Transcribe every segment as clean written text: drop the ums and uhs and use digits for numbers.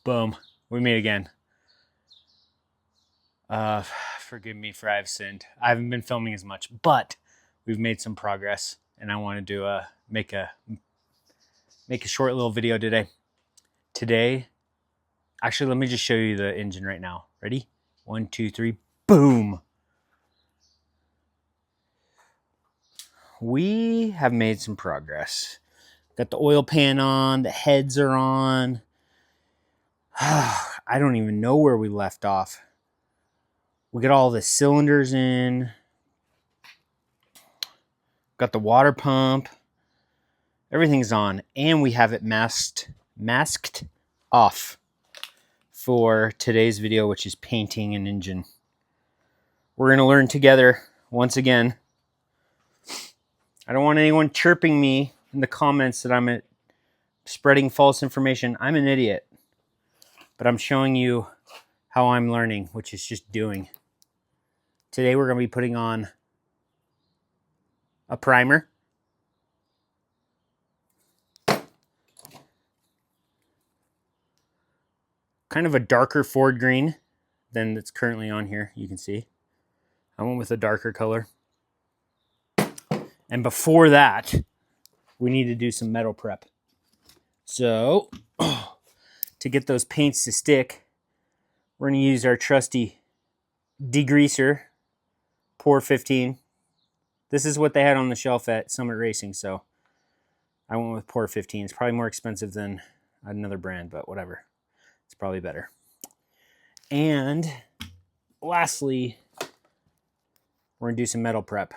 Boom. We meet again. Forgive me for I've sinned. I haven't been filming as much, but we've made some progress, and I wanted to make a short little video today. Actually, let me just show you the engine right now. Ready? 1, 2, 3, boom. We have made some progress. Got the oil pan on, the heads are on. I don't even know where we left off. We got all the cylinders in. Got the water pump. Everything's on, and we have it masked off for today's video, which is painting an engine. We're gonna learn together once again. I don't want anyone chirping me in the comments that I'm spreading false information. I'm an idiot, but I'm showing you how I'm learning, which is just doing. Today we're gonna be putting on a primer. Kind of a darker Ford green than that's currently on here, you can see. I went with a darker color. And before that, we need to do some metal prep. So, to get those paints to stick, we're gonna use our trusty degreaser, Pour 15. This is what they had on the shelf at Summit Racing, so I went with Pour 15. It's probably more expensive than another brand, but whatever. It's probably better. And lastly, we're gonna do some metal prep.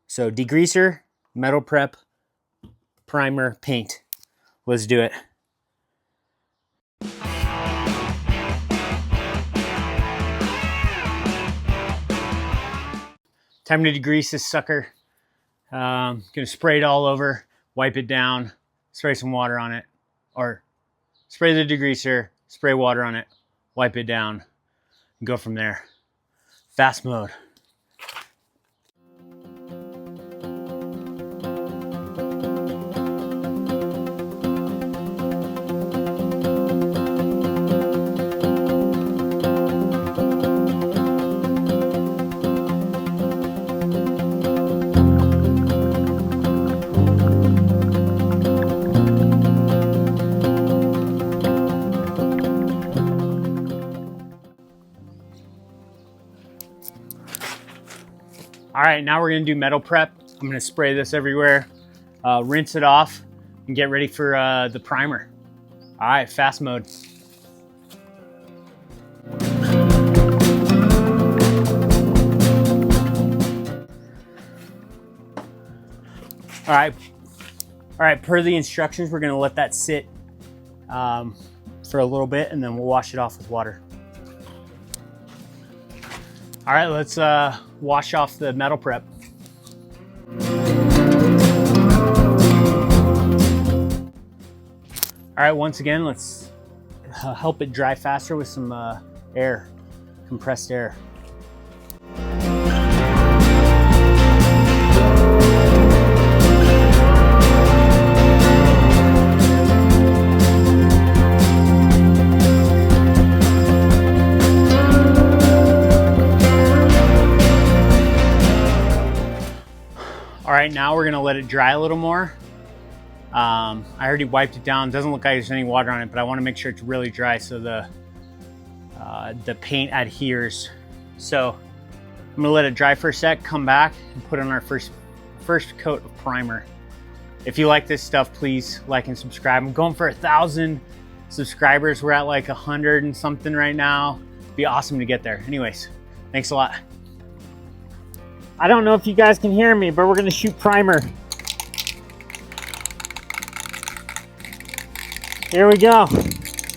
So degreaser, metal prep, primer, paint. Let's do it. Time to degrease this sucker. Gonna spray it all over, wipe it down, spray some water on it, or spray the degreaser, spray water on it, wipe it down, and go from there. Fast mode. All right, now we're gonna do metal prep. I'm gonna spray this everywhere, rinse it off, and get ready for the primer. All right, fast mode. All right, per the instructions, we're gonna let that sit for a little bit, and then we'll wash it off with water. All right, let's wash off the metal prep. All right, once again, let's help it dry faster with some air, compressed air. All right, now we're gonna let it dry a little more. I already wiped it down. Doesn't look like there's any water on it, but I wanna make sure it's really dry so the paint adheres. So I'm gonna let it dry for a sec, come back and put on our first coat of primer. If you like this stuff, please like and subscribe. I'm going for 1,000 subscribers. We're at like 100 and something right now. It'd be awesome to get there. Anyways, thanks a lot. I don't know if you guys can hear me, but we're gonna shoot primer. Here we go.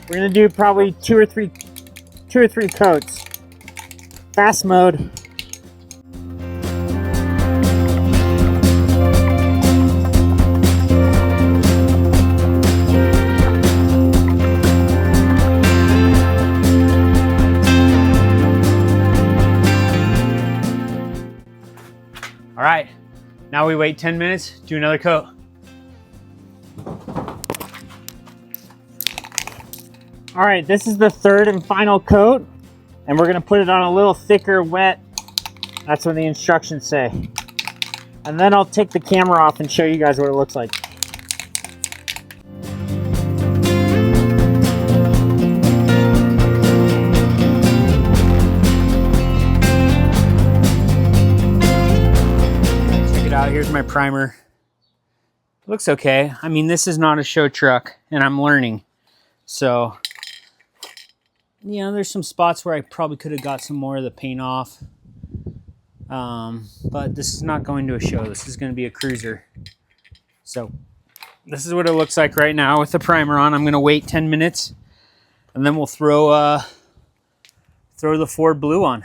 We're gonna do probably two or three coats. Fast mode. All right, now we wait 10 minutes, do another coat. All right, this is the third and final coat, and we're gonna put it on a little thicker wet. That's what the instructions say. And then I'll take the camera off and show you guys what it looks like. Check it out, here's my primer. Looks okay. I mean, this is not a show truck, and I'm learning. So, you know, there's some spots where I probably could have got some more of the paint off. But this is not going to a show. This is going to be a cruiser. So this is what it looks like right now with the primer on. I'm going to wait 10 minutes and then we'll throw the Ford Blue on.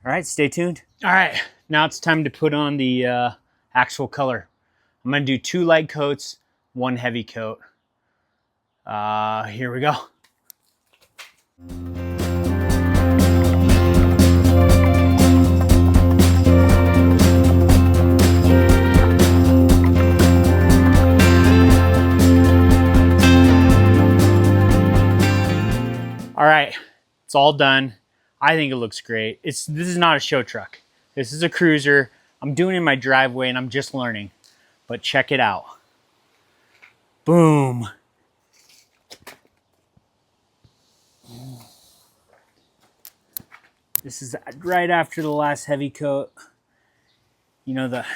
All right, stay tuned. All right, now it's time to put on the actual color. I'm going to do 2 light coats, 1 heavy coat. Here we go. All right, it's all done. I think it looks great. This is not a show truck. This is a cruiser. I'm doing it in my driveway and I'm just learning, but check it out. Boom. This is right after the last heavy coat. You know, the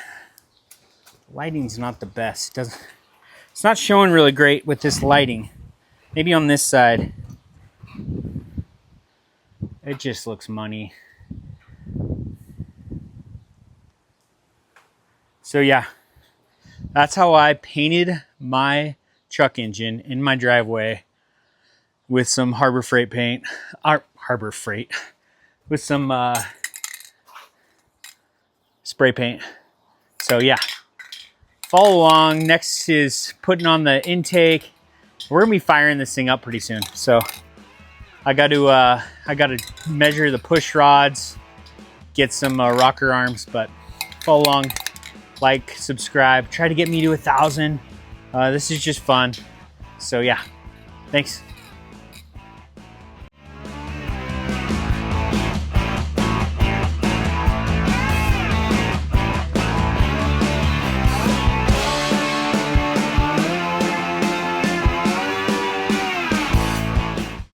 lighting's not the best. It's not showing really great with this lighting. Maybe on this side. It just looks money. So yeah, that's how I painted my truck engine in my driveway with some Harbor Freight paint. Harbor Freight. With some spray paint. So yeah, follow along. Next is putting on the intake. We're gonna be firing this thing up pretty soon. So I got to measure the push rods, get some rocker arms, but follow along, like, subscribe, try to get me to 1,000. This is just fun. So yeah, thanks.